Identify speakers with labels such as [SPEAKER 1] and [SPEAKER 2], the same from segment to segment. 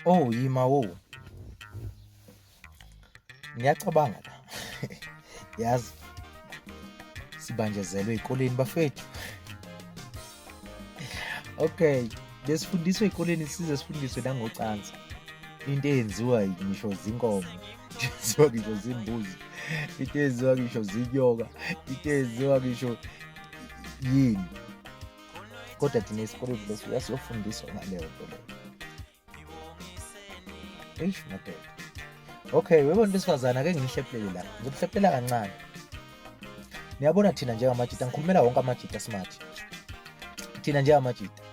[SPEAKER 1] Oh, yima wo. Ngiyacabanga la. Yazi sibanjezelwe ey'koleni bafethu. Okay, lesifundiswa ey'koleni size sifundiswe nangocansi. Into eyenziwa ngisho zinkomo, yenziwa ngisho zimbuzi, into eyenziwa ngisho zinyoka, into eyenziwa ngisho yini. Kodwa thina esikoleni leso siyofundiswa ngaleyo nto leyo. Eish madoda. Okay, webona besifazane ake ngihlephulele la. Ngizokuhlephelela kancane. Niyabona thina njengamajita, ngikhulumela wonke amajita smart. Thina njengamajita.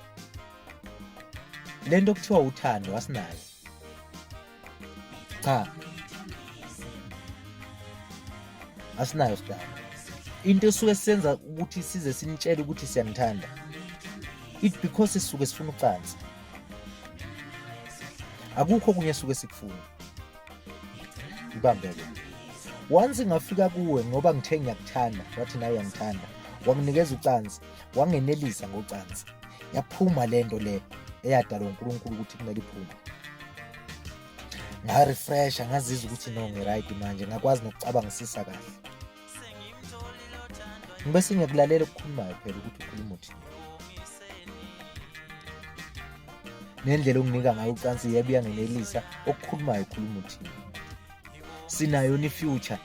[SPEAKER 1] Lento kuthiwa uthando asinayo. Cha. Asinayo sidala. Into esuke senza ukuthi size sinitshele ukuthi siyanithanda. It because sisuke sifuna ucansi. Akukho kunye suke sikufuna. Ibambeke. Once ngafika kuwe ngoba ngithe ngiyakuthanda, wathi nawe uyangithanda. Wanginikeza ucansi, wangenelisa ngocansi. Yaphuma lento le eyadalwa uNkulunkulu ukuthi kumele iphume. Nga-refresha, ngazizwa ukuthi no ngi-right manje, ngakwazi nokucabangisisa kahle. Ngibe singekulalela okukhulumayo phela ukuthi ukhuluma uthini. Nendlela onginika ngayo ucansi yebo iyangenelisa, okukhulumayo ukhuluma uthini. Sinayo ni future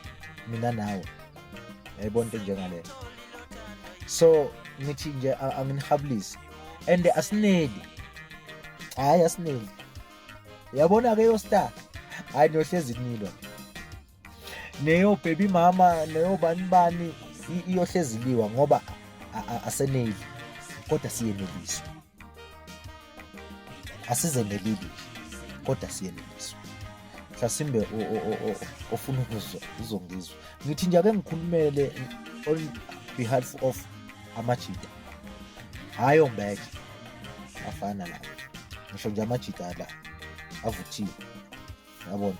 [SPEAKER 1] mina nawe. Yayibona into njengaleyo. So ngithi nje anginihabulisi and asineli. Hayi asineli. Uyabona ke yo star. Hayi nohlezi kunilwa. Neyo baby mama, neyo bani iyohlezi liwa ngoba aseneli. Kodwa siyeneliswa. Asizenelile kodwa siyeneliswa. Mhlasimbe ofuna uzongizwa. Ngithi nje ake ngikhulumele on behalf of amajita. Hayi ombeke. Afana la. Ngisho nje amajita la avuthiwe. Yabona.